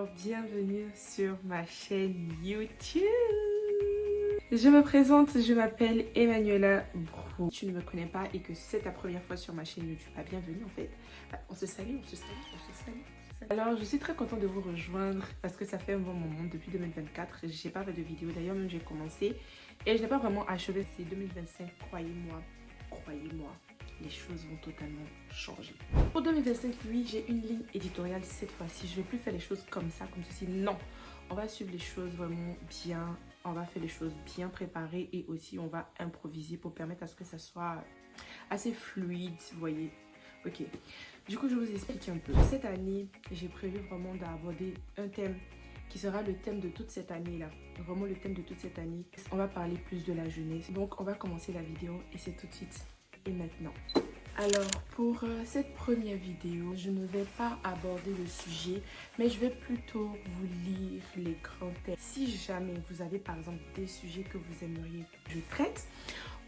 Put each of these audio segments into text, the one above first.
Alors, bienvenue sur ma chaîne YouTube. Je me présente, je m'appelle Emmanuela Brou. Si tu ne me connais pas et que c'est ta première fois sur ma chaîne YouTube, bienvenue en fait. On se salue. Alors, je suis très contente de vous rejoindre parce que ça fait un bon moment, depuis 2024. J'ai pas fait de vidéo, d'ailleurs même j'ai commencé et je n'ai pas vraiment achevé. C'est 2025, croyez-moi, les choses vont totalement changer. Pour 2025, oui, j'ai une ligne éditoriale cette fois-ci. Je ne vais plus faire les choses comme ça, comme ceci. Non, on va suivre les choses vraiment bien. On va faire les choses bien préparées et aussi on va improviser pour permettre à ce que ça soit assez fluide, vous voyez. Ok, du coup je vous explique un peu. Cette année, j'ai prévu vraiment d'aborder un thème qui sera le thème de toute cette année-là. Vraiment le thème de toute cette année. On va parler plus de la jeunesse. Donc on va commencer la vidéo et c'est tout de suite et maintenant. Alors pour cette première vidéo, je ne vais pas aborder le sujet, mais je vais plutôt vous lire les grands thèmes. Si jamais vous avez par exemple des sujets que vous aimeriez que je traite,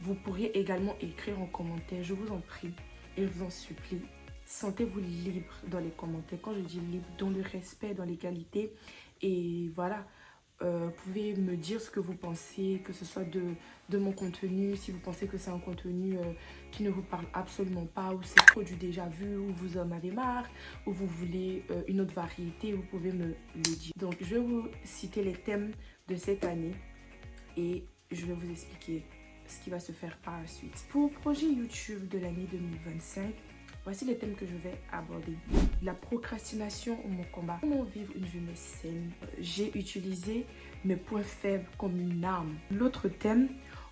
vous pourriez également écrire en commentaire, je vous en prie et je vous en supplie. Sentez-vous libre dans les commentaires. Quand je dis libre, dans le respect, dans l'égalité. Et voilà, vous pouvez me dire ce que vous pensez, que ce soit de mon contenu, si vous pensez que c'est un contenu qui ne vous parle absolument pas, ou c'est trop du déjà vu, ou vous en avez marre, ou vous voulez une autre variété, vous pouvez me le dire. Donc je vais vous citer les thèmes de cette année et je vais vous expliquer ce qui va se faire par la suite. Pour le projet YouTube de l'année 2025, voici les thèmes que je vais aborder. La procrastination ou mon combat. Comment vivre une jeunesse saine? J'ai utilisé mes points faibles comme une arme. L'autre thème,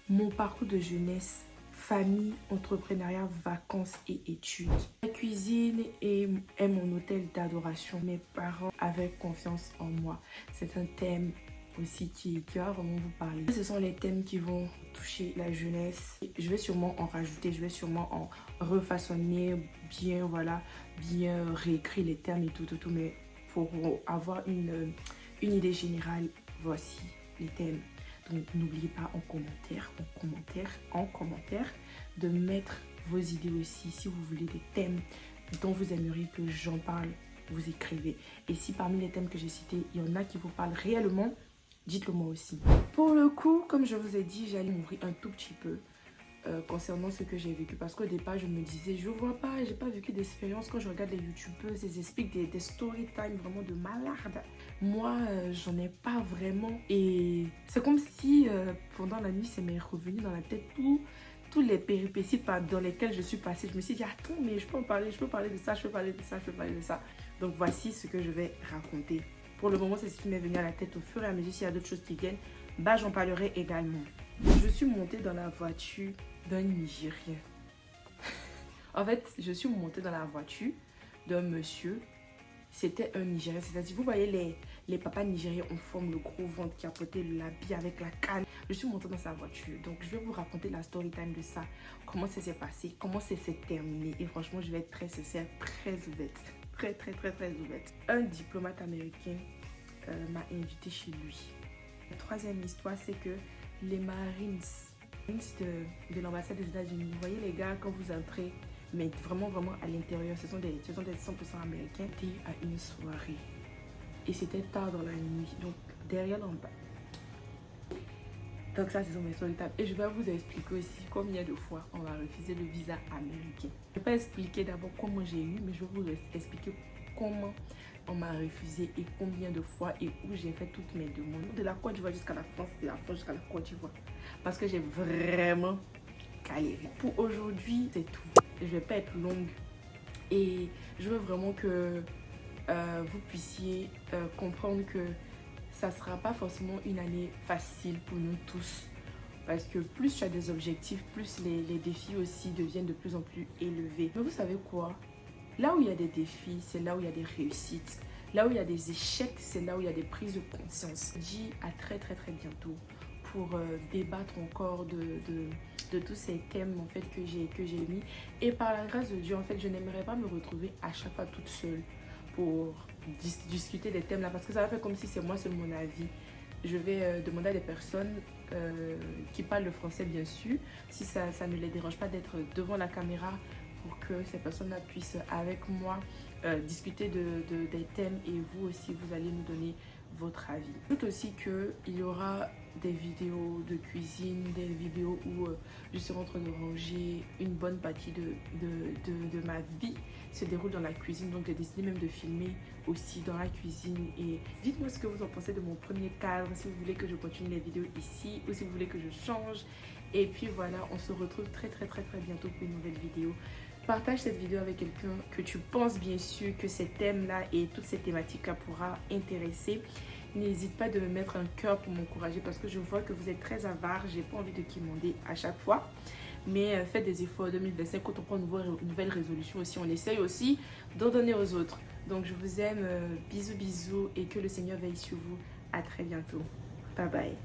mon parcours de jeunesse, famille, entrepreneuriat, vacances et études. La cuisine est mon hôtel d'adoration. Mes parents avaient confiance en moi. C'est un thème aussi qui va vraiment vous parler. Ce sont les thèmes qui vont toucher la jeunesse. Je vais sûrement en rajouter, je vais sûrement en refaçonner, bien voilà, bien réécrire les termes et tout, mais pour avoir une idée générale, voici les thèmes. Donc n'oubliez pas en commentaire de mettre vos idées aussi. Si vous voulez des thèmes dont vous aimeriez que j'en parle, vous écrivez. Et si parmi les thèmes que j'ai cités, il y en a qui vous parlent réellement, dites-le moi aussi. Pour le coup, comme je vous ai dit, j'allais m'ouvrir un tout petit peu concernant ce que j'ai vécu. Parce qu'au départ, je me disais, je vois pas, j'ai pas vécu d'expérience. Quand je regarde les youtubeuses, ils expliquent des story time vraiment de malade. Moi, j'en ai pas vraiment. Et c'est comme si pendant la nuit, ça m'est revenu dans la tête tous les péripéties dans lesquelles je suis passée. Je me suis dit, attends, mais je peux en parler, je peux parler de ça, je peux parler de ça, je peux parler de ça. Donc voici ce que je vais raconter. Pour le moment, c'est ce qui m'est venu à la tête. Au fur et à mesure, s'il y a d'autres choses qui viennent, j'en parlerai également. Je suis montée dans la voiture d'un Nigérien. En fait, je suis montée dans la voiture d'un monsieur. C'était un Nigérien. C'est-à-dire, vous voyez les papas nigériens en forme, le gros ventre qui a porté l'habit avec la canne. Je suis montée dans sa voiture. Donc, je vais vous raconter la story time de ça. Comment ça s'est passé, comment ça s'est terminé. Et franchement, je vais être très sincère, très ouverte. Très ouverte. Un diplomate américain m'a invité chez lui. La troisième histoire, c'est que les Marines de l'ambassade des États-Unis, vous voyez les gars, quand vous entrez, mais vraiment à l'intérieur, ce sont des 100% américains, étaient à une soirée. Et c'était tard dans la nuit, donc derrière l'ambassade. Donc ça, ce sont mes story time. Et je vais vous expliquer aussi combien de fois on m'a refusé le visa américain. Je ne vais pas expliquer d'abord comment j'ai eu, mais je vais vous expliquer comment on m'a refusé et combien de fois et où j'ai fait toutes mes demandes. De la Côte d'Ivoire jusqu'à la France, de la France jusqu'à la Côte d'Ivoire. Parce que j'ai vraiment galéré. Pour aujourd'hui, c'est tout. Je ne vais pas être longue. Et je veux vraiment que vous puissiez comprendre que ça ne sera pas forcément une année facile pour nous tous. Parce que plus tu as des objectifs, plus les défis aussi deviennent de plus en plus élevés. Mais vous savez quoi? Là où il y a des défis, c'est là où il y a des réussites. Là où il y a des échecs, c'est là où il y a des prises de conscience. Je dis à très bientôt pour débattre encore de tous ces thèmes en fait que j'ai mis. Et par la grâce de Dieu, en fait, je n'aimerais pas me retrouver à chaque fois toute seule pour discuter des thèmes là. Parce que ça va faire comme si c'est moi seul mon avis. Je vais demander à des personnes qui parlent le français bien sûr, si ça ne les dérange pas d'être devant la caméra, pour que ces personnes-là puissent avec moi discuter des thèmes et vous aussi, vous allez nous donner votre avis. J'ajoute aussi qu'il y aura des vidéos de cuisine, des vidéos où je serai en train de ranger une bonne partie de ma vie se déroule dans la cuisine. Donc j'ai décidé même de filmer aussi dans la cuisine. Et dites-moi ce que vous en pensez de mon premier cadre, si vous voulez que je continue les vidéos ici ou si vous voulez que je change. Et puis voilà, on se retrouve très bientôt pour une nouvelle vidéo. Partage cette vidéo avec quelqu'un que tu penses bien sûr que ces thèmes-là et toutes ces thématiques-là pourra intéresser. N'hésite pas de me mettre un cœur pour m'encourager parce que je vois que vous êtes très avare. J'ai pas envie de quémander à chaque fois. Mais faites des efforts 2025. Quand on prend une nouvelle résolution aussi, on essaye aussi d'en donner aux autres. Donc je vous aime. Bisous et que le Seigneur veille sur vous. À très bientôt. Bye bye.